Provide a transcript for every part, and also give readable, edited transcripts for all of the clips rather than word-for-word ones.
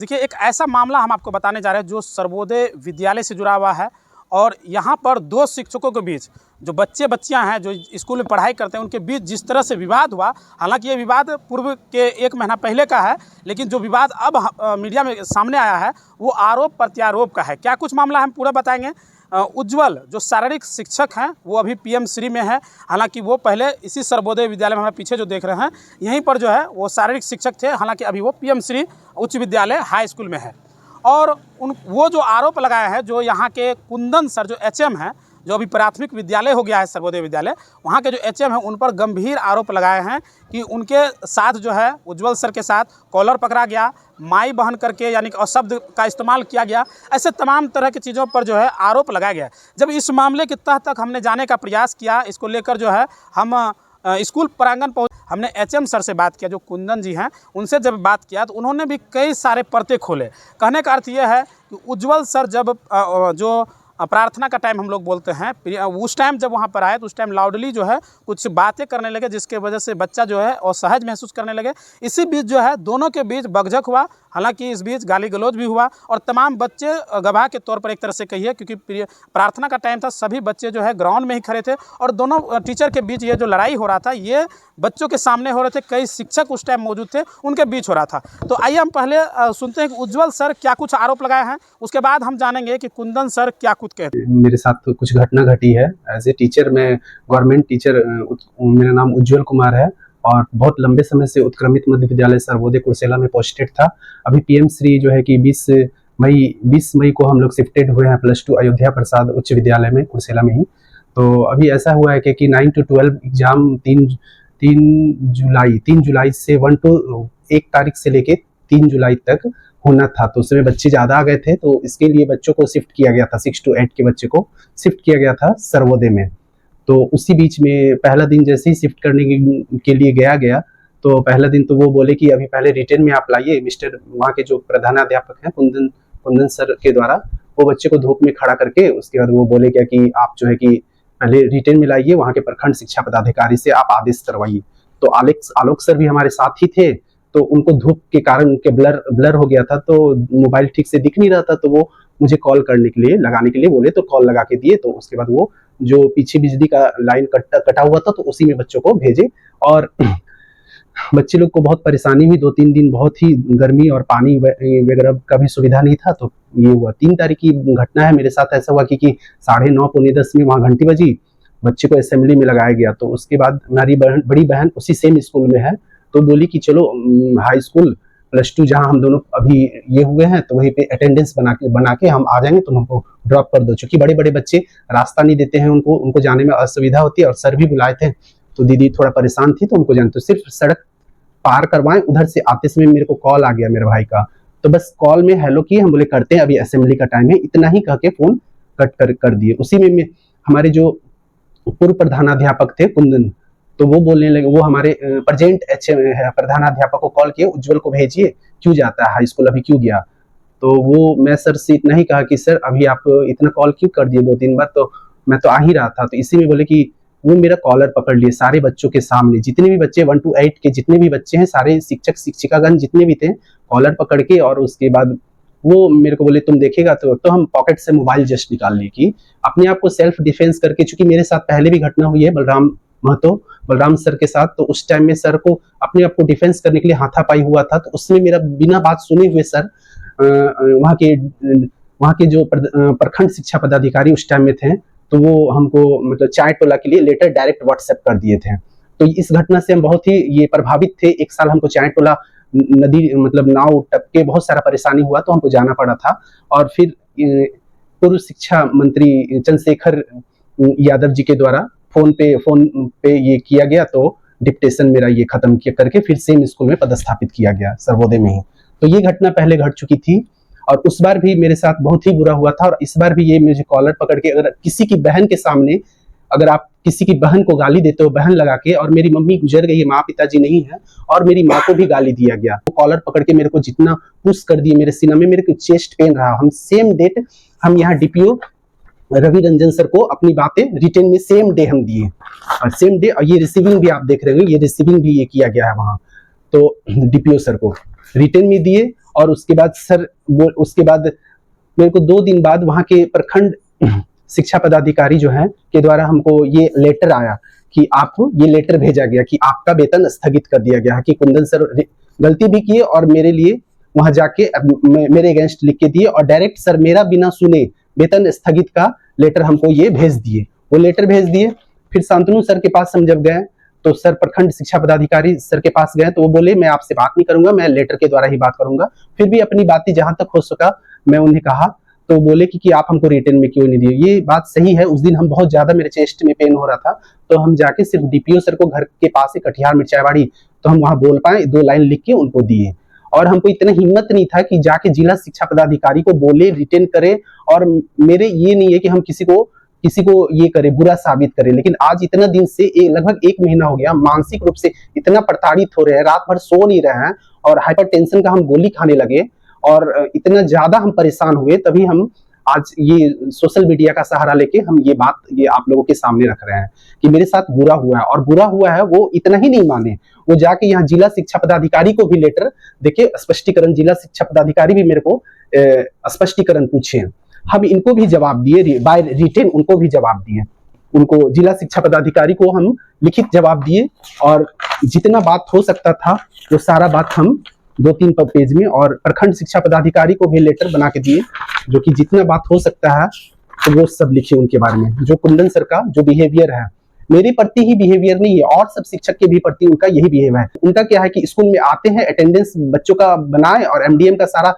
देखिए, एक ऐसा मामला हम आपको बताने जा रहे हैं जो सर्वोदय विद्यालय से जुड़ा हुआ है। और यहाँ पर दो शिक्षकों के बीच जो बच्चियाँ हैं जो स्कूल में पढ़ाई करते हैं उनके बीच जिस तरह से विवाद हुआ, हालांकि ये विवाद पूर्व के 1 महीना पहले का है, लेकिन जो विवाद अब मीडिया में सामने आया है वो आरोप प्रत्यारोप का है। क्या कुछ मामला है हम पूरा बताएंगे। उज्ज्वल जो शारीरिक शिक्षक हैं वो अभी पीएम श्री में है। हालांकि वो पहले इसी सर्वोदय विद्यालय में, हमें पीछे जो देख रहे हैं यहीं पर जो है वो शारीरिक शिक्षक थे। हालांकि अभी वो पीएम श्री उच्च विद्यालय हाई स्कूल में है। और वो जो आरोप लगाए हैं, जो यहाँ के कुंदन सर जो एचएम हैं, जो अभी प्राथमिक विद्यालय हो गया है सर्वोदय विद्यालय, वहाँ के जो एचएम हैं उन पर गंभीर आरोप लगाए हैं कि उनके साथ जो है उज्ज्वल सर के साथ कॉलर पकड़ा गया, माई बहन करके यानी कि अशब्द का इस्तेमाल किया गया। ऐसे तमाम तरह की चीज़ों पर जो है आरोप लगाया गया। जब इस मामले की तह तक हमने जाने का प्रयास किया, इसको लेकर जो है हम स्कूल प्रांगण पहुँच, हमने एचएम सर से बात किया, जो कुंदन जी हैं उनसे जब बात किया तो उन्होंने भी कई सारे पर्दे खोले। कहने का अर्थ ये है कि उज्ज्वल सर जब जो प्रार्थना का टाइम हम लोग बोलते हैं, उस टाइम जब वहाँ पर आए तो उस टाइम लाउडली जो है कुछ बातें करने लगे, जिसके वजह से बच्चा जो है असहज महसूस करने लगे। इसी बीच जो है दोनों के बीच बकझक हुआ। हालांकि इस बीच गाली गलौज भी हुआ और तमाम बच्चे गवाह के तौर पर एक तरह से कहिए, क्योंकि प्रार्थना का टाइम था, सभी बच्चे जो है ग्राउंड में ही खड़े थे और दोनों टीचर के बीच ये जो लड़ाई हो रहा था ये बच्चों के सामने हो रहे थे। कई शिक्षक उस टाइम मौजूद थे, उनके बीच हो रहा था। तो आइए हम पहले सुनते हैं कि उज्ज्वल सर क्या कुछ आरोप लगाए हैं, उसके बाद हम जानेंगे कि कुंदन सर क्या कुछ कहते हैं। मेरे साथ तो कुछ घटना घटी है। एज ए टीचर, मैं गवर्नमेंट टीचर, मेरा नाम उज्ज्वल कुमार है और बहुत लंबे समय से उत्क्रमित मध्य विद्यालय सर्वोदय कुर्सेला में पोस्टेड था। अभी पीएम श्री जो है कि 20 मई को हम लोग शिफ्टेड हुए हैं +2 अयोध्या प्रसाद उच्च विद्यालय में कुर्सेला में ही। तो अभी ऐसा हुआ है कि 9 to 12 एग्जाम 3 जुलाई से 1 तारीख से लेके 3 जुलाई तक होना था। तो उसमें बच्चे ज़्यादा आ गए थे, तो इसके लिए बच्चों को शिफ्ट किया गया था, 6 to 8 के बच्चे को शिफ्ट किया गया था सर्वोदय में। तो उसी बीच में पहला दिन जैसे ही शिफ्ट करने के लिए गया तो पहला दिन तो वो बोले कि अभी पहले रिटर्न में आप लाइए। मिस्टर वहाँ के जो प्रधानाध्यापक हैं कुंदन सर के द्वारा वो बच्चे को धूप में खड़ा करके उसके बाद वो बोले क्या कि आप जो है कि पहले रिटर्न में लाइए, वहाँ के प्रखंड शिक्षा पदाधिकारी से आप आदेश करवाइए। तो आलोक सर भी हमारे साथ ही थे, तो उनको धूप के कारण उनके ब्लर हो गया था, तो मोबाइल ठीक से दिख नहीं रहा था, तो वो मुझे कॉल करने के लिए लगाने के लिए बोले, तो कॉल लगा के दिए। तो उसके बाद वो जो पीछे बिजली का लाइन कटा हुआ था तो उसी में बच्चों को भेजे और बच्चे लोग को बहुत परेशानी हुई। 2-3 दिन बहुत ही गर्मी और पानी वगैरह का भी सुविधा नहीं था। तो ये हुआ 3 तारीख की घटना है। मेरे साथ ऐसा हुआ कि 9:30 पौने 10 में वहाँ घंटी बजी, बच्चे को असेंबली में लगाया गया। तो उसके बाद हमारी बड़ी बहन उसी सेम स्कूल में है, तो बोली कि चलो हाई स्कूल +2 जहाँ हम दोनों अभी ये हुए हैं तो वहीं पे अटेंडेंस बना के हम आ जाएंगे, तुम हमको ड्रॉप कर दो। क्योंकि बड़े बच्चे रास्ता नहीं देते हैं, उनको जाने में असुविधा होती है। और सर भी बुलाए थे तो दीदी थोड़ा परेशान थी, तो उनको जाने तो सिर्फ सड़क पार करवाएं। उधर से आते समय मेरे को कॉल आ गया मेरे भाई का, तो बस कॉल में हेलो किए, हम बोले करते हैं, अभी असेंबली का टाइम है, इतना ही कह के फोन कट कर दिए। उसी में हमारे जो पूर्व प्रधानाध्यापक थे कुंदन, तो वो बोलने लगे, वो हमारे प्रेजेंट प्रधानाध्यापक को कॉल किए, उज्ज्वल को भेजिए, क्यों जाता है हाई स्कूल, अभी क्यों गया। तो वो मैं सर से इतना ही कहा कि सर अभी आप इतना कॉल क्यों कर दिए 2-3 बार, तो मैं तो आ ही रहा था। तो इसी में बोले कि वो मेरा कॉलर पकड़ लिए सारे बच्चों के सामने, जितने भी बच्चे 1 to 8 के जितने भी बच्चे हैं, सारे शिक्षक शिक्षिकागण जितने भी थे, कॉलर पकड़ के। और उसके बाद वो मेरे को बोले तुम देखेगा तो हम पॉकेट से मोबाइल जस्ट निकाल लिए कि अपने आप को सेल्फ डिफेंस करके। चूंकि मेरे साथ पहले भी घटना हुई है बलराम सर के साथ, तो उस टाइम में सर को अपने आप को डिफेंस करने के लिए हाथापाई हुआ था। तो उसमें मेरा बिना बात सुने हुए सर वहाँ के जो प्रखंड शिक्षा पदाधिकारी उस टाइम में थे, तो वो हमको मतलब चाय टोला के लिए लेटर डायरेक्ट व्हाट्सएप कर दिए थे। तो इस घटना से हम बहुत ही ये प्रभावित थे। 1 साल हमको चाय टोला नदी मतलब नाव टपके बहुत सारा परेशानी हुआ, तो हमको जाना पड़ा था। और फिर पूर्व शिक्षा मंत्री चंद्रशेखर यादव जी के द्वारा फोन पे ये किया गया, तो डिप्टेशन मेरा ये खत्म किया करके फिर सेम स्कूल में पदस्थापित किया गया सर्वोदय में ही। तो ये घटना पहले घट चुकी थी और उस बार भी मेरे साथ बहुत ही बुरा हुआ था। और इस बार भी ये मुझे कॉलर पकड़ के, अगर किसी की बहन के सामने अगर आप किसी की बहन को गाली देते हो, बहन लगा के, और मेरी मम्मी गुजर गई है, माँ पिताजी नहीं है, और मेरी माँ को भी गाली दिया गया, तो कॉलर पकड़ के मेरे को जितना पुश कर दिए मेरे सीना में, मेरे को चेस्ट पेन रहा। हम सेम डेट हम यहाँ डीपीओ रवि रंजन सर को अपनी बातें रिटर्न में सेम डे हम दिए, और सेम डे, और ये रिसीविंग भी आप देख रहे होंगे, ये रिसीविंग भी ये किया गया है वहाँ। तो डीपीओ सर को रिटर्न में दिए और उसके बाद सर उसके बाद मेरे को 2 दिन बाद वहाँ के प्रखंड शिक्षा पदाधिकारी जो है के द्वारा हमको ये लेटर आया कि आपको ये लेटर भेजा गया कि आपका वेतन स्थगित कर दिया गया है, कि कुंदन सर गलती भी किए और मेरे लिए वहां जाके मेरे अगेंस्ट लिख के दिए और डायरेक्ट सर मेरा बिना सुने वेतन स्थगित का लेटर हमको ये भेज दिए। वो लेटर भेज दिए। फिर शांतनु सर के पास हम जब गए तो सर प्रखंड शिक्षा पदाधिकारी सर के पास गए तो वो बोले मैं आपसे बात नहीं करूंगा, मैं लेटर के द्वारा ही बात करूंगा। फिर भी अपनी बातें जहां तक हो सका मैं उन्हें कहा तो बोले कि आप हमको रिटर्न में क्यों नहीं दिए। ये बात सही है, उस दिन हम बहुत ज्यादा मेरे चेस्ट में पेन हो रहा था तो हम जाके सिर्फ डीपीओ सर को घर के पास है कटिहार मिर्चावाड़ी, तो हम वहां बोल पाए, 2 लाइन लिख के उनको दिए। और हमको इतना हिम्मत नहीं था कि जाके जिला शिक्षा पदाधिकारी को बोले रिटर्न करे। और मेरे ये नहीं है कि हम किसी को ये करे, बुरा साबित करे, लेकिन आज इतना दिन से लगभग 1 महीना हो गया मानसिक रूप से इतना प्रताड़ित हो रहे हैं, रात भर सो नहीं रहे हैं और हाइपरटेंशन का हम गोली खाने लगे और इतना ज्यादा हम परेशान हुए। तभी हम आज ये सोशल मीडिया का सहारा लेके हम ये आप लोगों के सामने रख रहे हैं कि मेरे साथ बुरा हुआ है। और बुरा हुआ है वो इतना ही नहीं माने, वो जाके यहाँ जिला शिक्षा पदाधिकारी को भी लेटर देखे स्पष्टीकरण, जिला शिक्षा पदाधिकारी भी मेरे को स्पष्टीकरण पूछे, हम इनको भी जवाब दिए, बाय रिटन उनको भी जवाब दिए। उनको जिला शिक्षा पदाधिकारी को हम लिखित जवाब दिए और जितना बात हो सकता था वो सारा बात हम 2-3 पेज में, और प्रखंड शिक्षा पदाधिकारी को भी लेटर बना के दिए जो कि जितना बात हो सकता है तो वो सब लिखे उनके बारे में। जो कुंदन सर का जो बिहेवियर है मेरे प्रति ही बिहेवियर नहीं है और सब शिक्षक के भी प्रति उनका यही बिहेवियर है। उनका क्या है कि स्कूल में आते हैं, अटेंडेंस बच्चों का बनाए और एमडीएम का सारा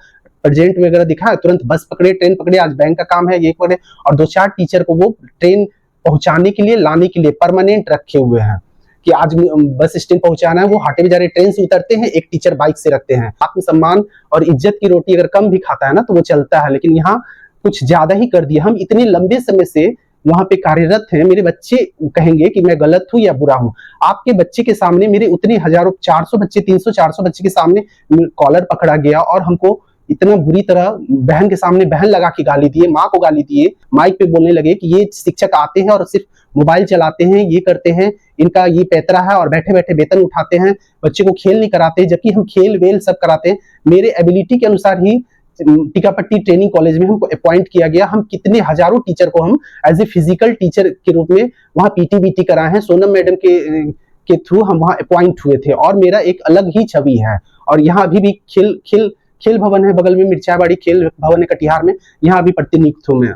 प्रेजेंट वगैरह दिखाए, तुरंत बस पकड़े, ट्रेन पकड़े, आज बैंक का काम है ये पकड़े, और 2-4 टीचर को वो ट्रेन पहुंचाने के लिए लाने के लिए परमानेंट रखे हुए हैं कि आज बस स्टैंड पहुंचाना है, वो हाटे में जा रहे ट्रेन से उतरते हैं, एक टीचर बाइक से रखते हैं। आत्मसम्मान और इज्जत की रोटी अगर कम भी खाता है ना तो वो चलता है, लेकिन यहाँ कुछ ज्यादा ही कर दिया। हम इतने लंबे समय से वहां पे कार्यरत हैं, मेरे बच्चे कहेंगे कि मैं गलत हूं या बुरा हूं। आपके बच्चे के सामने मेरे उतने हजारों 400 बच्चे 300-400 बच्चे के सामने कॉलर पकड़ा गया और हमको इतना बुरी तरह बहन के सामने बहन लगा के गाली दिए, माँ को गाली दिए, माइक पे बोलने लगे कि ये शिक्षक आते हैं और सिर्फ मोबाइल चलाते हैं, ये करते हैं, इनका ये पैतरा है और बैठे बैठे वेतन उठाते हैं, बच्चे को खेल नहीं कराते, जबकि हम खेल वेल सब कराते हैं। मेरे एबिलिटी के अनुसार ही टीकापट्टी ट्रेनिंग कॉलेज में हमको अपॉइंट किया गया। हम कितने हजारों टीचर को हम एज ए फिजिकल टीचर के रूप में वहाँ पीटी कराए हैं। सोनम मैडम के थ्रू हम वहाँ अपॉइंट हुए थे और मेरा एक अलग ही छवि है। और यहाँ अभी भी खेल भवन है बगल में, मिर्चावाड़ी खेल भवन है कटिहार में, यहाँ अभी प्रतिनियुक्त हूँ, मैं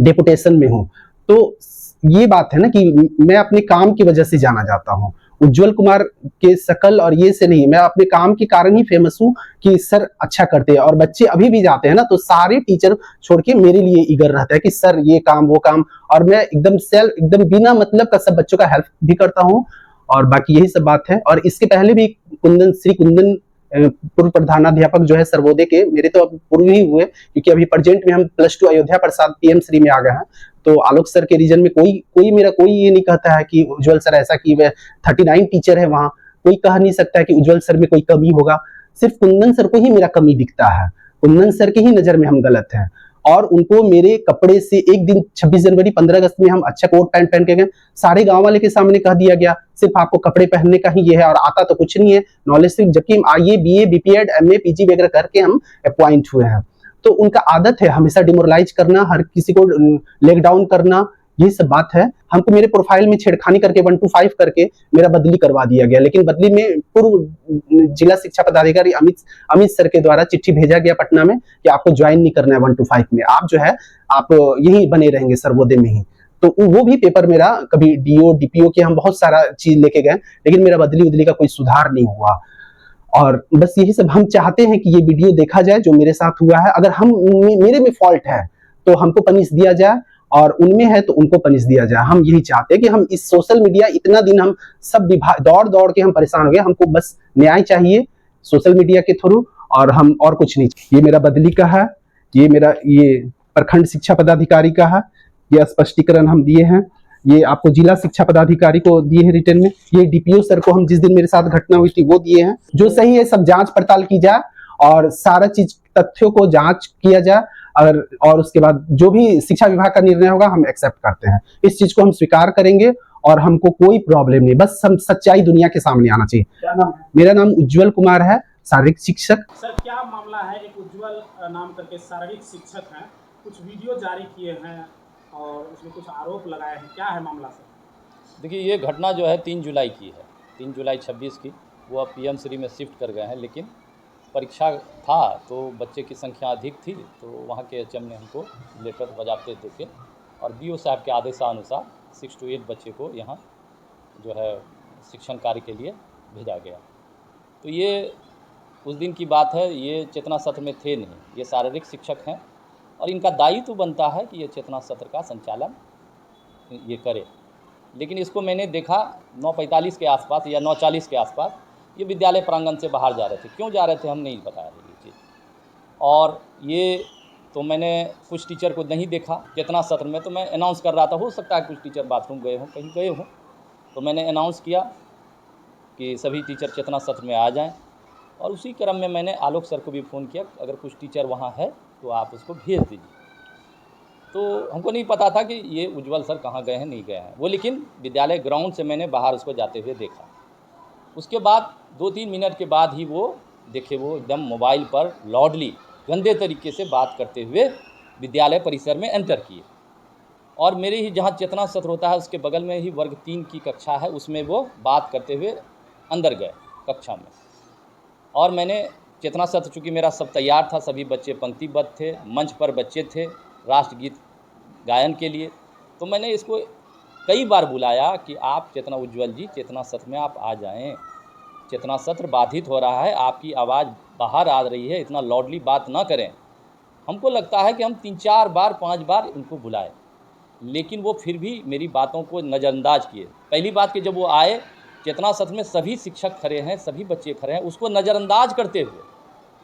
डेपुटेशन में हूँ। तो ये बात है ना कि मैं अपने काम की वजह से जाना जाता हूँ। उज्जवल कुमार के शकल और ये से नहीं, मैं अपने काम के कारण ही फेमस हूँ कि सर अच्छा करते हैं। और बच्चे अभी भी जाते हैं ना तो सारे टीचर छोड़ के मेरे लिए ईगर रहता है कि सर ये काम वो काम, और मैं एकदम बिना मतलब का सब बच्चों का हेल्प भी करता हूँ। और बाकी यही सब बात है। और इसके पहले भी श्री कुंदन पूर्व प्रधानाध्यापक जो है सर्वोदय के, मेरे तो अब पूर्व ही हुए क्योंकि अभी प्रेजेंट में हम +2 अयोध्या प्रसाद पीएम श्री में आ गए हैं। तो आलोक सर के रीजन में कोई मेरा कोई ये नहीं कहता है कि उज्जवल सर ऐसा कि वह 39 टीचर है वहां, कोई कह नहीं सकता है कि उज्जवल सर में कोई कमी होगा। सिर्फ कुंदन सर को ही मेरा कमी दिखता है, कुंदन सर की ही नजर में हम गलत हैं। और उनको मेरे कपड़े से एक दिन 26 जनवरी 15 अगस्त में हम अच्छा कोट पैंट पहन के गए, सारे गांव वाले के सामने कह दिया गया सिर्फ आपको कपड़े पहनने का ही ये है और आता तो कुछ नहीं है, नॉलेज सिर्फ, जबकि हम आईए बीए बीपीएड एमए पीजी वगैरह करके हम अपॉइंट हुए हैं। तो उनका आदत है हमेशा डिमोरलाइज करना, हर किसी को लेग डाउन करना, यही सब बात है। हमको मेरे प्रोफाइल में छेड़खानी करके 1 to 5 करके मेरा बदली करवा दिया गया, लेकिन बदली में पूर्व जिला शिक्षा पदाधिकारी अमित सर के द्वारा चिट्ठी भेजा गया पटना में कि आपको ज्वाइन नहीं करना है 1 to 5 में, आप जो है आप यही बने रहेंगे सर्वोदय में ही। तो वो भी पेपर मेरा कभी डीओ डीपीओ के हम बहुत सारा चीज लेके गए, लेकिन मेरा बदली का कोई सुधार नहीं हुआ। और बस यही सब हम चाहते हैं कि ये वीडियो देखा जाए जो मेरे साथ हुआ है। अगर मेरे में फॉल्ट है तो हमको पनिश दिया जाए और उनमें है तो उनको पनिश दिया जाए। हम यही चाहते हैं कि हम इस सोशल मीडिया इतना दिन हम सब विभाग दौड़ के हम परेशान हो गए, हमको बस न्याय चाहिए सोशल मीडिया के थ्रू, और हम और कुछ नहीं। ये मेरा बदली का है, ये मेरा ये प्रखंड शिक्षा पदाधिकारी का है, ये स्पष्टीकरण हम दिए हैं, ये आपको जिला शिक्षा पदाधिकारी को दिए हैं रिटर्न में, ये डीपीओ सर को हम जिस दिन मेरे साथ घटना हुई थी वो दिए हैं। जो सही है सब जांच पड़ताल की जाए और सारा चीज तथ्यों को जांच किया जाए, और उसके बाद जो भी शिक्षा विभाग का निर्णय होगा हम एक्सेप्ट करते हैं, इस चीज को हम स्वीकार करेंगे और हमको कोई प्रॉब्लम नहीं, बस हम सच्चाई दुनिया के सामने आना चाहिए। क्या नाम है? मेरा नाम उज्जवल कुमार है, शारीरिक शिक्षक। सर क्या मामला है, एक उज्जवल नाम करके शारीरिक शिक्षक हैं, कुछ वीडियो जारी किए हैं और उसमें कुछ आरोप लगाए हैं, क्या है मामला सर? देखिए, ये घटना जो है 3 जुलाई की है, 3 जुलाई 26 की। वो अब पीएम श्री में शिफ्ट कर गए हैं, लेकिन परीक्षा था तो बच्चे की संख्या अधिक थी, तो वहाँ के एचएम ने हमको लेटर बजाते देके और बीओ साहब के आदेशानुसार 6 to 8 बच्चे को यहाँ जो है शिक्षण कार्य के लिए भेजा गया। तो ये उस दिन की बात है, ये चेतना सत्र में थे नहीं, ये शारीरिक शिक्षक हैं और इनका दायित्व बनता है कि ये चेतना सत्र का संचालन ये करे। लेकिन इसको मैंने देखा 9:45 के आसपास या 9:40 के आसपास ये विद्यालय प्रांगण से बाहर जा रहे थे। क्यों जा रहे थे हम नहीं बताया ये चीज़। और ये तो मैंने कुछ टीचर को नहीं देखा चेतना सत्र में, तो मैं अनाउंस कर रहा था, हो सकता है कुछ टीचर बाथरूम गए हों, कहीं गए हों, तो मैंने अनाउंस किया कि सभी टीचर चेतना सत्र में आ जाएं। और उसी क्रम में मैंने आलोक सर को भी फ़ोन किया, अगर कुछ टीचर वहाँ है तो आप उसको भेज दीजिए। तो हमको नहीं पता था कि ये उज्जवल सर कहाँ गए हैं, नहीं गए हैं वो, लेकिन विद्यालय ग्राउंड से मैंने बाहर उसको जाते हुए देखा। उसके बाद 2-3 मिनट के बाद ही वो देखे, वो एकदम मोबाइल पर लाउडली गंदे तरीके से बात करते हुए विद्यालय परिसर में एंटर किए। और मेरे ही जहाँ चेतना सत्र होता है उसके बगल में ही वर्ग 3 की कक्षा है, उसमें वो बात करते हुए अंदर गए कक्षा में। और मैंने चेतना सत्र, चूँकि मेरा सब तैयार था, सभी बच्चे पंक्तिबद्ध थे, मंच पर बच्चे थे राष्ट्रगीत गायन के लिए, तो मैंने इसको कई बार बुलाया कि आप चेतना उज्जवल जी चेतना सत्र में आप आ जाएं, चेतना सत्र बाधित हो रहा है, आपकी आवाज़ बाहर आ रही है, इतना लाउडली बात ना करें। हमको लगता है कि हम 3-4 बार 5 बार इनको बुलाए, लेकिन वो फिर भी मेरी बातों को नज़रअंदाज किए। पहली बात कि जब वो आए, चेतना सत्र में सभी शिक्षक खड़े हैं, सभी बच्चे खड़े हैं, उसको नज़रअंदाज करते हुए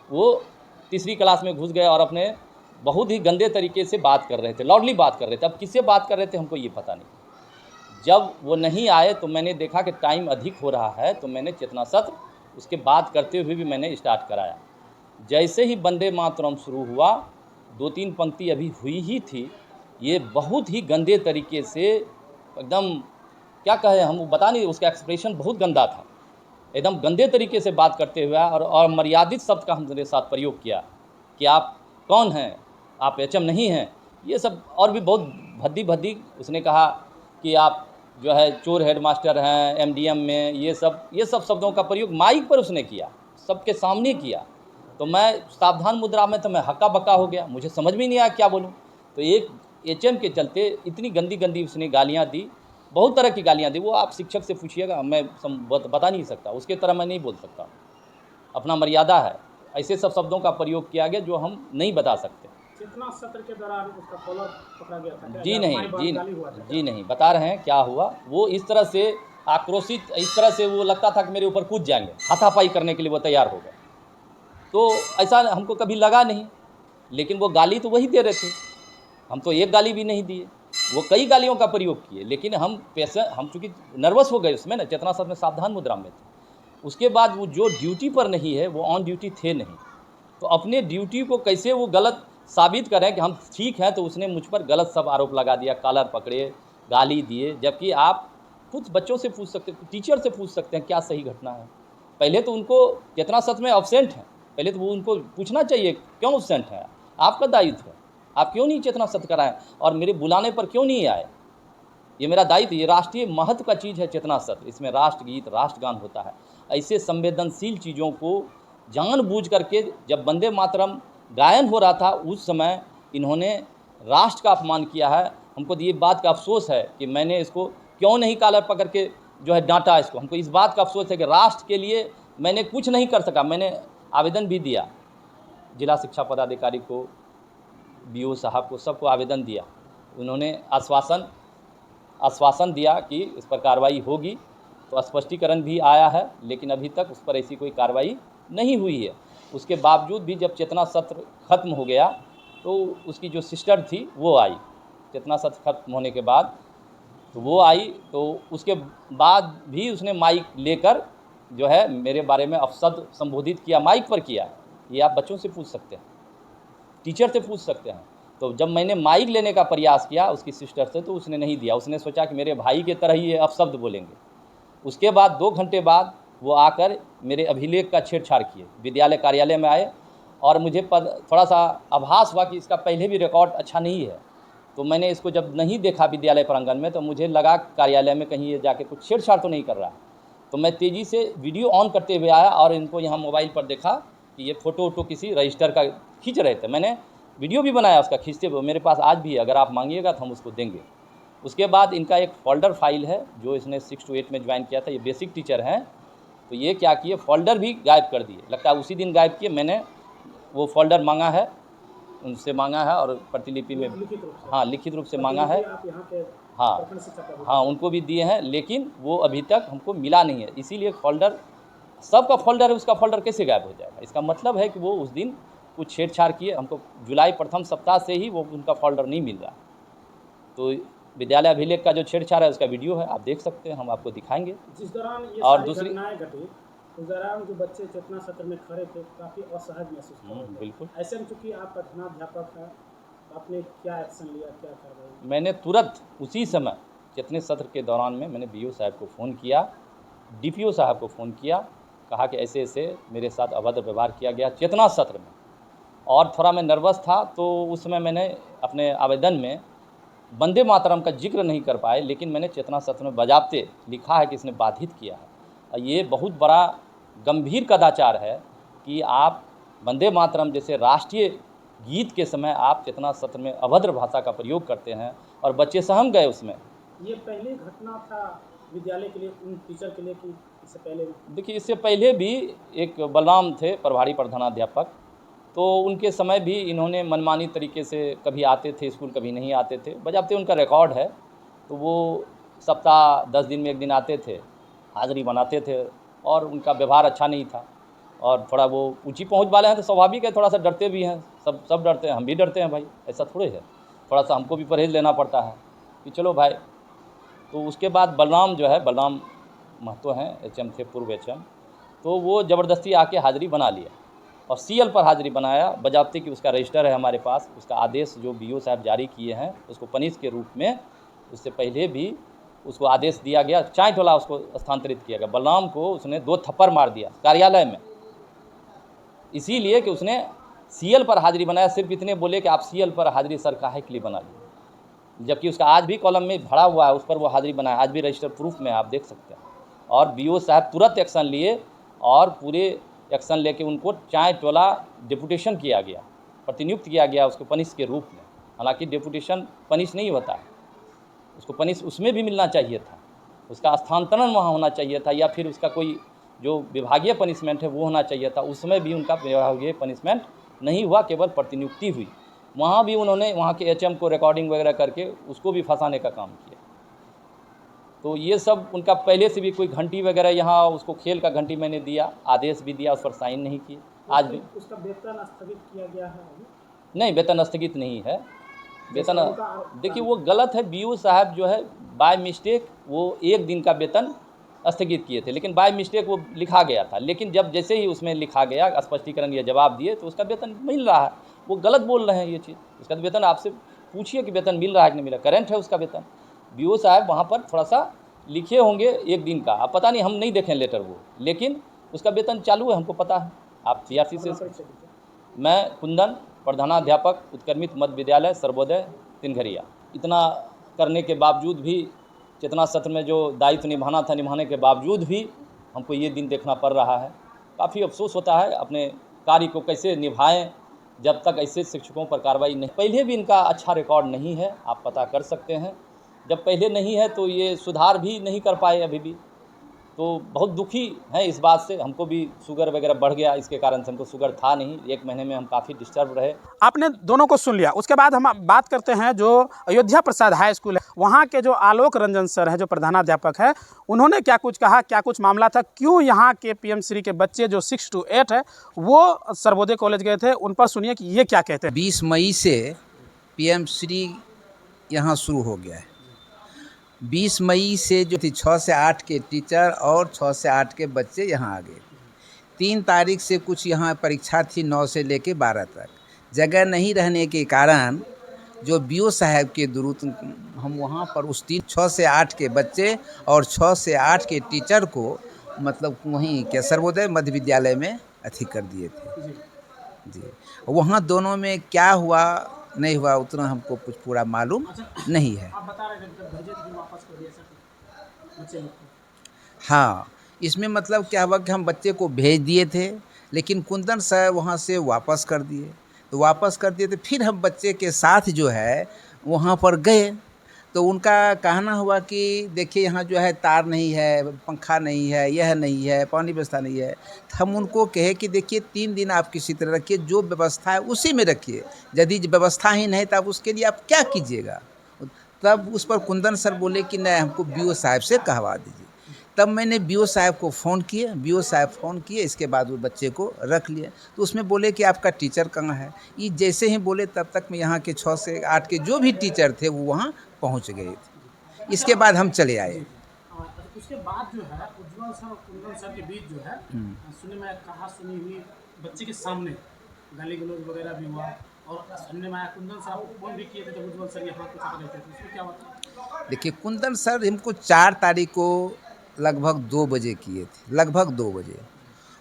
वो तीसरी क्लास में घुस गए और अपने बहुत ही गंदे तरीके से बात कर रहे थे, लाउडली बात कर रहे थे। अब किससे बात कर रहे थे हमको ये पता नहीं। जब वो नहीं आए तो मैंने देखा कि टाइम अधिक हो रहा है, तो मैंने चेतना सत्र उसके बात करते हुए भी मैंने स्टार्ट कराया। जैसे ही वंदे मातरम शुरू हुआ, 2-3 पंक्ति अभी हुई ही थी, ये बहुत ही गंदे तरीके से एकदम क्या कहें हम, बता नहीं, उसका एक्सप्रेशन बहुत गंदा था, एकदम गंदे तरीके से बात करते हुए और मर्यादित शब्द का हमारे साथ प्रयोग किया कि आप कौन हैं, आप एचएम नहीं हैं, ये सब। और भी बहुत भद्दी भद्दी उसने कहा कि आप जो है चोर हेडमास्टर हैं एमडीएम में, ये सब शब्दों का प्रयोग माइक पर उसने किया, सबके सामने किया। तो मैं सावधान मुद्रा में, तो मैं हक्का बक्का हो गया, मुझे समझ में नहीं आया क्या बोलूं। तो एक एचएम के चलते इतनी गंदी गंदी उसने गालियां दी, बहुत तरह की गालियां दी। वो आप शिक्षक से पूछिएगा, मैं बता नहीं सकता, उसके तरह मैं नहीं बोल सकता, अपना मर्यादा है। ऐसे सब शब्दों का प्रयोग किया गया जो हम नहीं बता सकते। चेतना सत्र के दौरान उसका कॉलर पकड़ा गया था? जी नहीं, जी नहीं, बता रहे हैं क्या हुआ। वो इस तरह से आक्रोशित, इस तरह से वो लगता था कि मेरे ऊपर कूद जाएंगे, हाथापाई करने के लिए वो तैयार हो गए। तो ऐसा हमको कभी लगा नहीं, लेकिन वो गाली तो वही दे रहे थे, हम तो एक गाली भी नहीं दिए, वो कई गालियों का प्रयोग किए। लेकिन हम चूँकि नर्वस हो गए उसमें ना, चेतना सत्र में सावधान मुद्रा में थे। उसके बाद वो जो ड्यूटी पर नहीं है, वो ऑन ड्यूटी थे नहीं, तो अपने ड्यूटी को कैसे वो गलत साबित करें कि हम ठीक हैं, तो उसने मुझ पर गलत सब आरोप लगा दिया, कॉलर पकड़े, गाली दिए। जबकि आप कुछ बच्चों से पूछ सकते, टीचर से पूछ सकते हैं क्या सही घटना है। पहले तो उनको चेतना सत्र में एब्सेंट हैं, पहले तो वो उनको पूछना चाहिए क्यों एब्सेंट है, आपका दायित्व है, आप क्यों नहीं चेतना सत्र कराएं और मेरे बुलाने पर क्यों नहीं आए। ये मेरा दायित्व, ये राष्ट्रीय महत्व का चीज़ है चेतना सत्र, इसमें राष्ट्रगीत राष्ट्रगान होता है। ऐसे संवेदनशील चीज़ों को जानबूझ करके, जब वंदे मातरम गायन हो रहा था उस समय इन्होंने राष्ट्र का अपमान किया है। हमको ये बात का अफसोस है कि मैंने इसको क्यों नहीं कॉलर पकड़ के जो है डांटा इसको। हमको इस बात का अफसोस है कि राष्ट्र के लिए मैंने कुछ नहीं कर सका। मैंने आवेदन भी दिया जिला शिक्षा पदाधिकारी को, बीओ साहब को, सबको आवेदन दिया। उन्होंने आश्वासन दिया कि इस पर कार्रवाई होगी, तो स्पष्टीकरण भी आया है, लेकिन अभी तक उस पर ऐसी कोई कार्रवाई नहीं हुई है। उसके बावजूद भी जब चेतना सत्र ख़त्म हो गया तो उसकी जो सिस्टर थी वो आई, चेतना सत्र खत्म होने के बाद तो वो आई, तो उसके बाद भी उसने माइक लेकर जो है मेरे बारे में अपशब्द संबोधित किया, माइक पर किया। ये आप बच्चों से पूछ सकते हैं, टीचर से पूछ सकते हैं। तो जब मैंने माइक लेने का प्रयास किया उसकी सिस्टर से, तो उसने नहीं दिया, उसने सोचा कि मेरे भाई के तरह ही ये अपशब्द बोलेंगे। उसके बाद 2 घंटे बाद वो आकर मेरे अभिलेख का छेड़छाड़ किए, विद्यालय कार्यालय में आए और मुझे थोड़ा सा आभास हुआ कि इसका पहले भी रिकॉर्ड अच्छा नहीं है। तो मैंने इसको जब नहीं देखा विद्यालय प्रांगण में, तो मुझे लगा कार्यालय में कहीं ये जाके कुछ छेड़छाड़ तो नहीं कर रहा। तो मैं तेज़ी से वीडियो ऑन करते हुए आया और इनको यहाँ मोबाइल पर देखा कि ये फ़ोटो वोटो किसी रजिस्टर का खींच रहे थे। मैंने वीडियो भी बनाया उसका खींचते हुए, मेरे पास आज भी है, अगर आप मांगिएगा तो हम उसको देंगे। उसके बाद इनका एक फ़ोल्डर फाइल है जो इसने 6 to 8 में ज्वाइन किया था, ये बेसिक टीचर हैं। तो ये क्या किए, फ़ोल्डर भी गायब कर दिए, लगता है उसी दिन गायब किए। मैंने वो फ़ोल्डर मांगा है, उनसे मांगा है और प्रतिलिपि में हाँ लिखित रूप से मांगा है। हाँ उनको भी दिए हैं, लेकिन वो अभी तक हमको मिला नहीं है। इसीलिए फ़ोल्डर, सबका फ़ोल्डर है, उसका फ़ोल्डर कैसे गायब हो जाएगा? इसका मतलब है कि वो उस दिन कुछ छेड़छाड़ किए। हमको जुलाई प्रथम सप्ताह से ही वो उनका फ़ोल्डर नहीं मिल रहा। तो विद्यालय अभिलेख का जो छेड़छाड़ है उसका वीडियो है, आप देख सकते हैं, हम आपको दिखाएंगे। जिस दौरान ये और सारी दूसरी घटनाएं घटी, उस दौरान जो बच्चे चेतना सत्र में खड़े थे काफ़ी असहज महसूस कर रहे थे। बिल्कुल। ऐसे में चूंकि आप प्रधानाध्यापक हैं, आपने क्या एक्शन लिया, क्या कार्रवाई? मैंने तुरंत उसी समय चेतने सत्र के दौरान में मैंने बीओ साहब को फ़ोन किया, डीपीओ साहब को फ़ोन किया, कहा कि ऐसे ऐसे मेरे साथ अभद्र व्यवहार किया गया चेतना सत्र में। और थोड़ा मैं नर्वस था, तो उस समय मैंने अपने आवेदन में वंदे मातरम का जिक्र नहीं कर पाए, लेकिन मैंने चेतना सत्र में बजाबते लिखा है कि इसने बाधित किया है। और ये बहुत बड़ा गंभीर कदाचार है कि आप वंदे मातरम जैसे राष्ट्रीय गीत के समय आप चेतना सत्र में अभद्र भाषा का प्रयोग करते हैं और बच्चे सहम गए उसमें। ये पहली घटना था विद्यालय के लिए, उन टीचर के लिए, कि इससे पहले? देखिए, इससे पहले भी एक बलराम थे प्रभारी प्रधानाध्यापक, तो उनके समय भी इन्होंने मनमानी तरीके से कभी आते थे स्कूल, कभी नहीं आते थे। बजाबते उनका रिकॉर्ड है, तो वो सप्ताह 10 दिन में एक दिन आते थे, हाज़िरी बनाते थे और उनका व्यवहार अच्छा नहीं था। और थोड़ा वो ऊंची पहुंच वाले हैं तो स्वाभाविक है, थोड़ा सा डरते भी हैं, सब डरते हैं, हम भी डरते हैं भाई, ऐसा थोड़े है। थोड़ा सा हमको भी परहेज़ लेना पड़ता है कि चलो भाई। तो उसके बाद बलराम जो है, बलराम महतो हैं, एचएम थे, पूर्व एचएम, तो वो ज़बरदस्ती आके हाज़िरी बना लिया और सीएल पर हाज़िरी बनाया, बजाबते कि उसका रजिस्टर है हमारे पास, उसका आदेश जो बीओ साहब जारी किए हैं उसको पनिश के रूप में, उससे पहले भी उसको आदेश दिया गया, चाय टोला उसको स्थानांतरित किया गया। बलराम को उसने 2 थप्पड़ मार दिया कार्यालय में, इसीलिए कि उसने सीएल पर हाज़िरी बनाया। सिर्फ इतने बोले कि आप सीएल पर हाज़िरी सर काहे के लिए बना लिए, जबकि उसका आज भी कॉलम में भरा हुआ है, उस पर वो हाज़िरी बनाया, आज भी रजिस्टर प्रूफ में आप देख सकते हैं। और बीओ साहब तुरंत एक्शन लिए और पूरे एक्शन लेके उनको चाय टोला डिपुटेशन किया गया, प्रतिनियुक्त किया गया उसको पनिश के रूप में। हालांकि डिपुटेशन पनिश नहीं होता है, उसको पनिश उसमें भी मिलना चाहिए था, उसका स्थानांतरण वहाँ होना चाहिए था, या फिर उसका कोई जो विभागीय पनिशमेंट है वो होना चाहिए था। उसमें भी उनका विभागीय पनिशमेंट नहीं हुआ, केवल प्रतिनियुक्ति हुई। वहाँ भी उन्होंने वहाँ के एचएम को रिकॉर्डिंग वगैरह करके उसको भी फंसाने का काम किया। तो ये सब उनका पहले से भी कोई घंटी वगैरह, यहाँ उसको खेल का घंटी मैंने दिया, आदेश भी दिया, उस पर साइन नहीं किए। आज भी उसका वेतन स्थगित किया गया है अभी? नहीं, वेतन स्थगित नहीं है। वेतन देखिए वो गलत है। बीओ साहब जो है बाय मिस्टेक वो 1 दिन का वेतन स्थगित किए थे, लेकिन बाय मिस्टेक वो लिखा गया था। लेकिन जब जैसे ही उसमें लिखा गया, स्पष्टीकरण या जवाब दिए, तो उसका वेतन मिल रहा है। वो गलत बोल रहे हैं ये चीज़, उसका वेतन आपसे पूछिए कि वेतन मिल रहा है कि नहीं मिला, करेंट है उसका वेतन। बीओ साहब वहाँ पर थोड़ा सा लिखे होंगे 1 दिन का, अब पता नहीं, हम नहीं देखें लेटर वो, लेकिन उसका वेतन चालू है, हमको पता है। आप सीआरसी से। मैं कुंदन, प्रधानाध्यापक उत्क्रमित मध्य विद्यालय सर्वोदय तिनघरिया। इतना करने के बावजूद भी, चेतना सत्र में जो दायित्व निभाना था, निभाने के बावजूद भी हमको ये दिन देखना पड़ रहा है। काफ़ी अफसोस होता है, अपने कार्य को कैसे निभाएं जब तक ऐसे शिक्षकों पर कार्रवाई नहीं। पहले भी इनका अच्छा रिकॉर्ड नहीं है, आप पता कर सकते हैं। जब पहले नहीं है तो ये सुधार भी नहीं कर पाए अभी भी, तो बहुत दुखी हैं इस बात से। हमको भी शुगर वगैरह बढ़ गया, इसके कारण से, हमको शुगर था नहीं, 1 महीने में हम काफ़ी डिस्टर्ब रहे। आपने दोनों को सुन लिया, उसके बाद हम बात करते हैं जो अयोध्या प्रसाद हाई स्कूल है, वहाँ के जो आलोक रंजन सर हैं, जो प्रधानाध्यापक है, उन्होंने क्या कुछ कहा, क्या कुछ मामला था, क्यों यहाँ के पीएम श्री के बच्चे जो 6 to 8 है वो सर्वोदय कॉलेज गए थे, उन पर सुनिए कि ये क्या कहते हैं। 20 मई से पीएम श्री यहाँ शुरू हो गया है। 20 मई से जो थी 6 से 8 के टीचर और 6 से 8 के बच्चे यहाँ आ गए। 3 तारीख से कुछ यहाँ परीक्षा थी 9 से लेके 12 तक। जगह नहीं रहने के कारण जो बीओ साहब के दुरूत हम वहाँ पर उस 6 से 8 के बच्चे और 6 से 8 के टीचर को मतलब वहीं क्या सर्वोदय मध्य विद्यालय में अथी कर दिए थे जी। जी। वहाँ दोनों में क्या हुआ नहीं हुआ उतना हमको कुछ पूरा मालूम अच्छा, नहीं है। आप बता रहे थे जब भेजे तो फिर वापस कर दिया ऐसा कुछ बच्चे लोग को? हाँ, इसमें मतलब क्या हुआ कि हम बच्चे को भेज दिए थे, लेकिन कुंदन सर वहाँ से वापस कर दिए। तो वापस कर दिए तो फिर हम बच्चे के साथ जो है वहाँ पर गए, तो उनका कहना हुआ कि देखिए यहाँ जो है तार नहीं है, पंखा नहीं है, यह नहीं है, पानी व्यवस्था नहीं है। तो हम उनको कहे कि देखिए 3 दिन आप किसी तरह रखिए, जो व्यवस्था है उसी में रखिए। यदि व्यवस्था ही नहीं तो आप उसके लिए आप क्या कीजिएगा? तब उस पर कुंदन सर बोले कि नहीं हमको बीओ साहब से कहवा दीजिए। तब मैंने बीओ साहब को फ़ोन किए, बीओ साहब फ़ोन किए, इसके बाद वो बच्चे को रख लिए। तो उसमें बोले कि आपका टीचर कहाँ है? ये जैसे ही बोले तब तक में यहाँ के 6 से 8 के जो भी टीचर थे वो वहाँ पहुँच गए थे। इसके बाद हम चले आए। जी। अच्छा, उसके बाद जो है उज्ज्वल सर और कुंदन सर के बीच जो है सुनने में कहा सुनी हुई बच्चे के सामने गाली गलौज वगैरह भी हुआ और सुनने में आया कुंदन सर आपको फ़ोन भी किए थे जब उज्ज्वल सर यहाँ कुछ कर रहे थे तो उसमें क्या हुआ? देखिए कुंदन सर हमको 4 तारीख को लगभग 2 बजे किए थे, लगभग 2 बजे।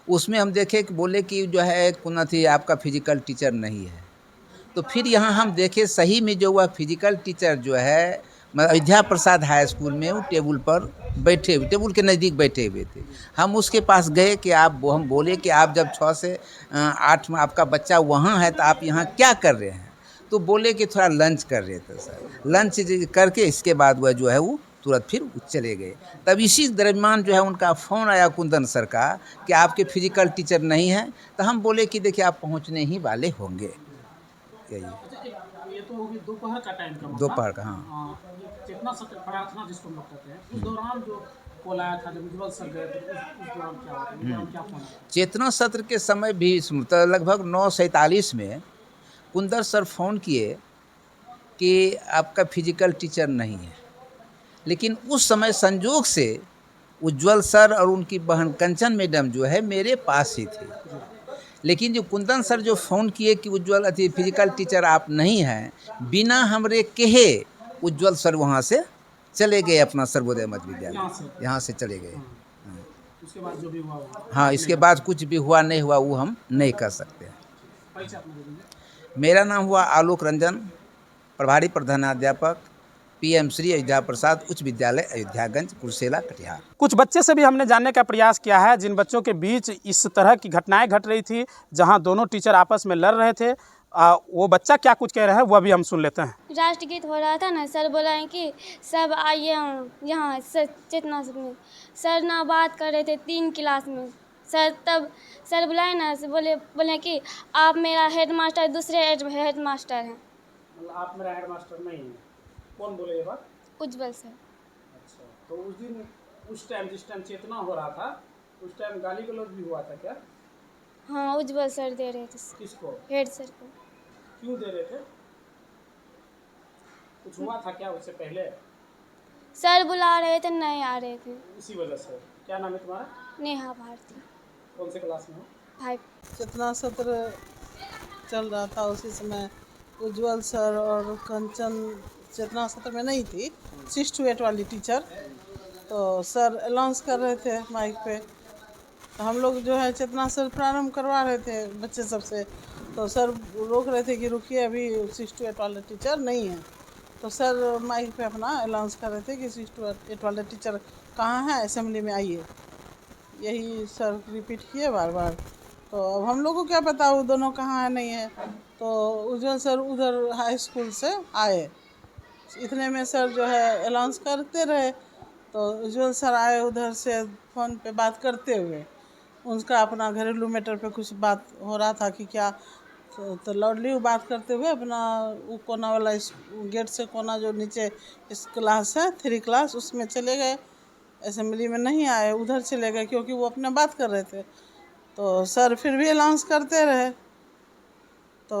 उसमें हम देखे कि बोले कि जो है कुन थी आपका फिजिकल टीचर नहीं है। तो फिर यहाँ हम देखे सही में जो हुआ फिजिकल टीचर जो है अयोध्या प्रसाद हाई स्कूल में वो टेबल पर बैठे हुए, टेबल के नज़दीक बैठे हुए थे। हम उसके पास गए कि हम बोले कि आप जब 6 से 8 में आपका बच्चा वहाँ है तो आप यहाँ क्या कर रहे हैं? तो बोले कि थोड़ा लंच कर रहे थे सर। लंच करके इसके बाद वह जो है वो तुरंत फिर चले गए। तब इसी दरमियान जो है उनका फ़ोन आया कुंदन सर का कि आपके फिजिकल टीचर नहीं हैं। तो हम बोले कि देखिए आप पहुँचने ही वाले होंगे। यही अच्छा, ये तो होगी दोपहर का टाइम का मामला। दोपहर का हाँ। ये चेतना सत्र प्रार्थना जिसको हम लोग कहते हैं उस दौरान जो कॉल आया था जब उज्ज्वल सर गए थे तो उस दौरान क्या हुआ था? उस दौरान क्या फ़ोन किया? चेतना सत्र के समय भी तो लगभग 9:47 में कुंदन सर फ़ोन किए कि आपका फिजिकल टीचर नहीं है। लेकिन उस समय संजोग से उज्ज्वल सर और उनकी बहन कंचन मैडम जो है मेरे पास ही थे। लेकिन जो कुंदन सर जो फ़ोन किए कि उज्ज्वल अथी फिजिकल टीचर आप नहीं हैं, बिना हमरे कहे उज्ज्वल सर वहाँ से चले गए अपना सर्वोदय मध्य यहाँ विद्यालय, से? यहाँ से चले गए। हाँ। उसके बाद जो भी हुआ हुआ हाँ, इसके बाद कुछ भी हुआ नहीं हुआ वो हम नहीं कर सकते। परिचय अपना दे दीजिए। मेरा नाम हुआ आलोक रंजन, प्रभारी प्रधानाध्यापक, पीएम श्री अयोध्या प्रसाद उच्च विद्यालय अयोध्यागंज कुर्सेला कटिहार। कुछ बच्चे से भी हमने जानने का प्रयास किया है जिन बच्चों के बीच इस तरह की घटनाएं घट रही थी जहां दोनों टीचर आपस में लड़ रहे थे। वो बच्चा क्या कुछ कह रहा है वह भी हम सुन लेते हैं। राष्ट्रगीत हो रहा था ना, सर बोला है कि सब आइए यहाँ चेतना में। सर ना बात कर रहे थे 3 क्लास में। सर तब सर बुलाए ना, बोले कि आप मेरा हेड मास्टर दूसरे हेड मास्टर हैं। मतलब आप मेरा हेड मास्टर नहीं है। कौन बोले ये बात? उज्ज्वल सर। अच्छा, तो उस दिन उस टाइम जिस टाइम चेतना हो रहा था उस टाइम गाली गलौज भी हुआ था क्या? हाँ, उज्ज्वल सर दे रहे थे किसको? हेड सर को। क्यों दे रहे थे? कुछ हुआ था क्या उससे पहले? सर बुला रहे थे, नहीं आ रहे थे। इसी वजह से। क्या नाम है तुम्हारा? नेहा भारती। कौन से क्लास में हो? 5। चेतना सत्र चल रहा था उसी समय उज्ज्वल सर और कंचन चेतना सत्र में नहीं थी, 6 to 8 वाली टीचर। तो सर अनाउंस कर रहे थे माइक पे, तो हम लोग जो है चेतना सर प्रारंभ करवा रहे थे बच्चे सबसे। तो सर रोक रहे थे कि रुकिए अभी 6 to 8 वाले टीचर नहीं हैं। तो सर माइक पे अपना अनाउंस कर रहे थे कि 6 to 8 वाले टीचर कहाँ हैं, असेंबली में आइए। यही सर रिपीट किए बार बार। तो अब हम लोग को क्या पता वो दोनों कहाँ है नहीं है। तो उज्ज्वल सर उधर हाई स्कूल से आए, इतने में सर जो है अनाउंस करते रहे। तो उज्ज्वल सर आए उधर से फ़ोन पे बात करते हुए, उनका अपना घरेलू मैटर पे कुछ बात हो रहा था कि क्या। तो लाउडली बात करते हुए अपना वो कोना वाला गेट से कोना जो नीचे इस क्लास है 3 क्लास उसमें चले गए। असेंबली में नहीं आए, उधर चले गए क्योंकि वो अपने बात कर रहे थे। तो सर फिर भी अनाउंस करते रहे। तो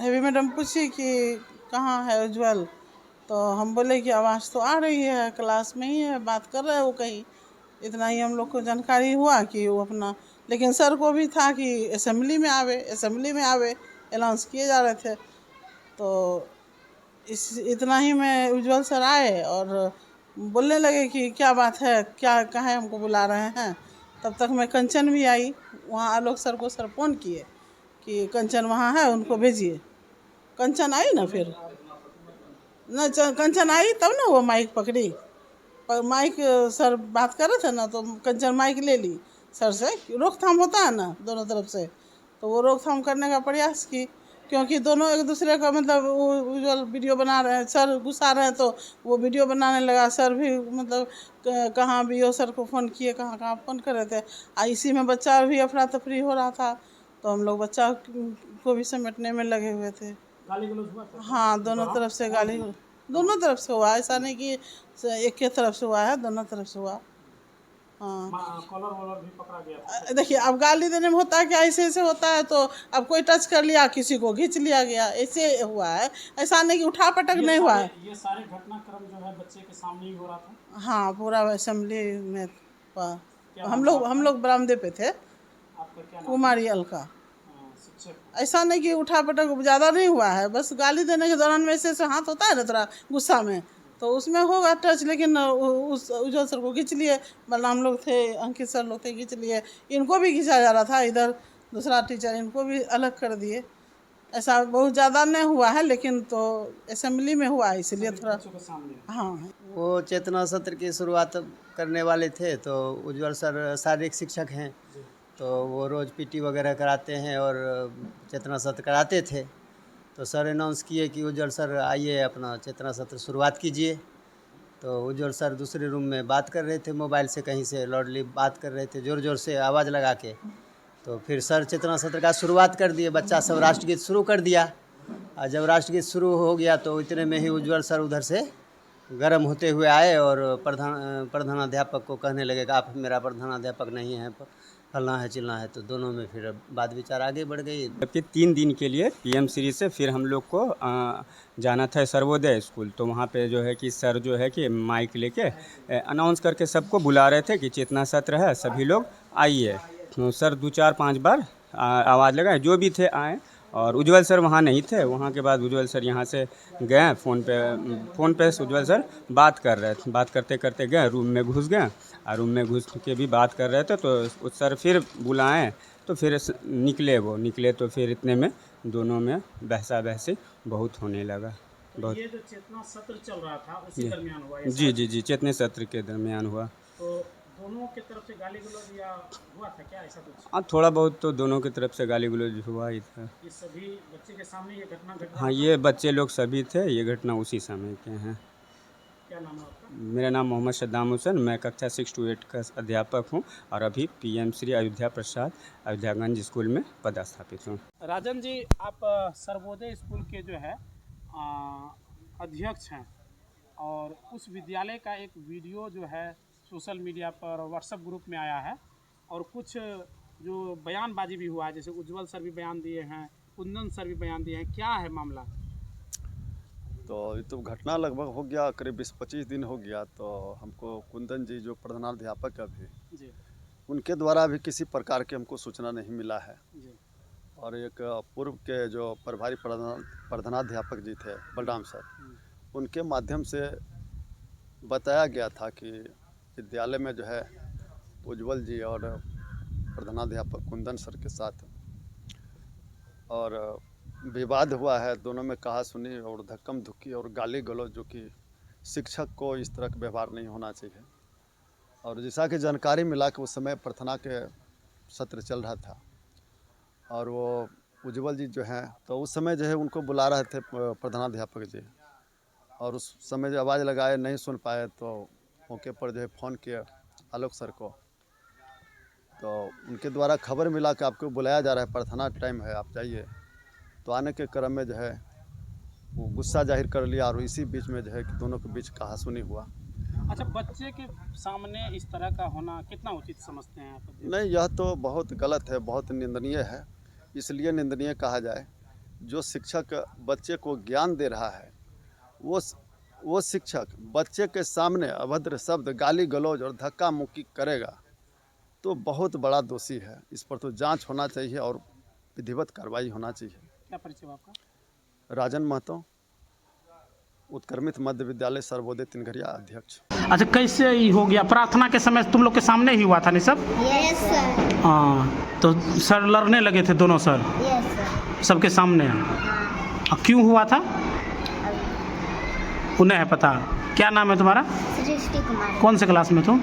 हेवी मैडम पूछी कि कहाँ है उज्ज्वल, तो हम बोले कि आवाज़ तो आ रही है, क्लास में ही है, बात कर रहे हैं वो कहीं। इतना ही हम लोग को जानकारी हुआ कि वो अपना, लेकिन सर को भी था कि असेंबली में आवे अनाउंस किए जा रहे थे। तो इतना ही में उज्ज्वल सर आए और बोलने लगे कि क्या बात है, क्या कहाँ हमको बुला रहे हैं। तब तक मैं कंचन भी आई, वहाँ आलोक सर को सर फ़ोन किए कि कंचन वहाँ है, उनको भेजिए। कंचन आई ना, फिर न कंचन आई तब ना वो माइक पकड़ी, माइक सर बात कर रहे थे ना, तो कंचन माइक ले ली सर से। रोकथाम होता है ना दोनों तरफ से, तो वो रोकथाम करने का प्रयास की, क्योंकि दोनों एक दूसरे का मतलब उज्जवल वीडियो बना रहे हैं, सर गुस्सा रहे हैं तो वो वीडियो बनाने लगा। सर भी मतलब कहाँ भी हो, सर को फ़ोन किए, कहाँ कहाँ फ़ोन कर रहे थे। इसी में बच्चा भी अफरा तफरी हो रहा था, तो हम लोग बच्चा को भी समेटने में लगे हुए थे। गाली गलौज हुआ था? हाँ, दोनों तरफ से गाली, दोनों तरफ से हुआ, ऐसा नहीं कि एक के तरफ से हुआ है, दोनों तरफ से हुआ। हाँ, कॉलर वॉलर भी पकड़ा गया था? देखिए अब गाली देने में होता है कि ऐसे ऐसे होता है, तो अब कोई टच कर लिया, किसी को खींच लिया गया, ऐसे हुआ है, ऐसा नहीं कि उठा पटक नहीं हुआ है। ये सारे घटनाक्रम जो है बच्चे के सामने ही हो रहा था? हाँ, पूरा असेंबली में हुआ। क्या हम लोग बरामदे पे थे। आपका क्या नाम? कुमारी अलका। शिक्षक। ऐसा नहीं कि उठा पटक ज़्यादा नहीं हुआ है, बस गाली देने के दौरान में ऐसे हाथ होता है ना थोड़ा गुस्सा में, तो उसमें होगा टच, लेकिन उस उज्जवल सर को खींच लिए, बलराम लोग थे, अंकित सर लोग थे, खींच लिए। इनको भी खींचा जा रहा था, इधर दूसरा टीचर, इनको भी अलग कर दिए। ऐसा बहुत ज़्यादा नहीं हुआ है, लेकिन तो असेंबली में हुआ है, इसलिए थोड़ा। हाँ, वो चेतना सत्र की शुरुआत करने वाले थे, तो उज्जवल सर शारीरिक शिक्षक हैं, तो वो रोज़ पीटी वगैरह कराते हैं और चेतना सत्र कराते थे। तो सर अनाउंस किए कि उज्जवल सर आइए अपना चेतना सत्र शुरुआत कीजिए। तो उज्जवल सर दूसरे रूम में बात कर रहे थे, मोबाइल से कहीं से लाउडली बात कर रहे थे, ज़ोर ज़ोर से आवाज़ लगा के। तो फिर सर चेतना सत्र का शुरुआत कर दिए, बच्चा सब राष्ट्रगीत शुरू कर दिया। और जब राष्ट्रगीत शुरू हो गया तो इतने में ही उज्जवल सर उधर से गर्म होते हुए आए और प्रधानाध्यापक को कहने लगे कि आप मेरा प्रधानाध्यापक नहीं है, फलना है चिलना है। तो दोनों में फिर बात विचार आगे बढ़ गई। जबकि 3 दिन के लिए पीएम श्री से फिर हम लोग को जाना था सर्वोदय स्कूल। तो वहाँ पे जो है कि सर जो है कि माइक लेके अनाउंस करके सबको बुला रहे थे कि चेतना सत्र है, सभी लोग आइए। तो सर 2-4-5 बार आवाज़ लगाए, जो भी थे आए। और उज्जवल सर वहाँ नहीं थे। वहाँ के बाद उज्जवल सर यहाँ से गए, फ़ोन पे उज्जवल सर बात कर रहे थे। बात करते करते गए, रूम में घुस गए, और रूम में घुस के भी बात कर रहे थे। तो उस सर फिर बुलाएं, तो फिर निकले तो फिर इतने में दोनों में बहसा बहसी बहुत होने लगा। बहुत। ये जो चेतना सत्र चल रहा था उसी दरमियान हुआ? जी, चेतना सत्र के दरमियान हुआ। तो दोनों की तरफ से गाली गलौज या हुआ था क्या, ऐसा कुछ? हाँ, थोड़ा बहुत तो दोनों की तरफ से गाली गलौज हुआ ही था। ये सभी बच्चे के सामने ये घटना घट रहा हाँ, था? ये बच्चे लोग सभी थे, ये घटना उसी समय के हैं। क्या नाम है आपका? मेरा नाम मोहम्मद सद्दाम हुसैन, मैं कक्षा 6 to 8 का अध्यापक हूँ और अभी पीएम श्री अयोध्या प्रसाद अयोध्यागंज स्कूल में पदस्थापित हूँ। राजन जी, आप सर्वोदय स्कूल के जो है अध्यक्ष हैं, और उस विद्यालय का एक वीडियो जो है सोशल मीडिया पर व्हाट्सएप ग्रुप में आया है, और कुछ जो बयानबाजी भी हुआ है, जैसे उज्जवल सर भी बयान दिए हैं, कुंदन सर भी बयान दिए हैं, क्या है मामला? तो ये तो घटना लगभग हो गया करीब 20-25 दिन हो गया। तो हमको कुंदन जी जो प्रधानाध्यापक अभी जी उनके द्वारा भी किसी प्रकार की हमको सूचना नहीं मिला है। जी और एक पूर्व के जो प्रभारी प्रधानाध्यापक जी थे बलराम सर, उनके माध्यम से बताया गया था कि विद्यालय में जो है उज्जवल जी और प्रधानाध्यापक कुंदन सर के साथ और विवाद हुआ है। दोनों में कहा सुनी और धक्कम धुक्की और गाली गलौज, जो कि शिक्षक को इस तरह का व्यवहार नहीं होना चाहिए। और जैसा कि जानकारी मिला कि उस समय प्रार्थना के सत्र चल रहा था, और वो उज्जवल जी जो हैं तो उस समय जो है उनको बुला रहे थे प्रधानाध्यापक जी, और उस समय जो आवाज़ लगाए नहीं सुन पाए, तो मौके पर जो है फ़ोन किया आलोक सर को। तो उनके द्वारा खबर मिला कि आपको बुलाया जा रहा है, प्रार्थना टाइम है, आप जाइए। तो आने के क्रम में जो है वो गुस्सा जाहिर कर लिया, और इसी बीच में जो है कि दोनों के बीच कहासुनी हुआ। अच्छा, बच्चे के सामने इस तरह का होना कितना उचित समझते हैं आप? नहीं, यह तो बहुत गलत है, बहुत निंदनीय है। इसलिए निंदनीय कहा जाए, जो शिक्षक बच्चे को ज्ञान दे रहा है, वो शिक्षक बच्चे के सामने अभद्र शब्द, गाली गलौज और धक्का मुक्की करेगा तो बहुत बड़ा दोषी है। इस पर तो जांच होना चाहिए और विधिवत कार्रवाई होना चाहिए। क्या परिचय आपका? राजन महतो, उत्क्रमित मध्य विद्यालय सर्वोदय तिनघरिया अध्यक्ष। अच्छा, कैसे ही हो गया? प्रार्थना के समय तुम लोग के सामने ही हुआ था नहीं सब? Yes sir. हाँ, तो सर लड़ने लगे थे दोनों सर यस सर। सबके सामने? क्यों हुआ था? उन्हें है पता? क्या नाम है तुम्हारा? सृष्टि कुमारी। कौन से क्लास में तुम?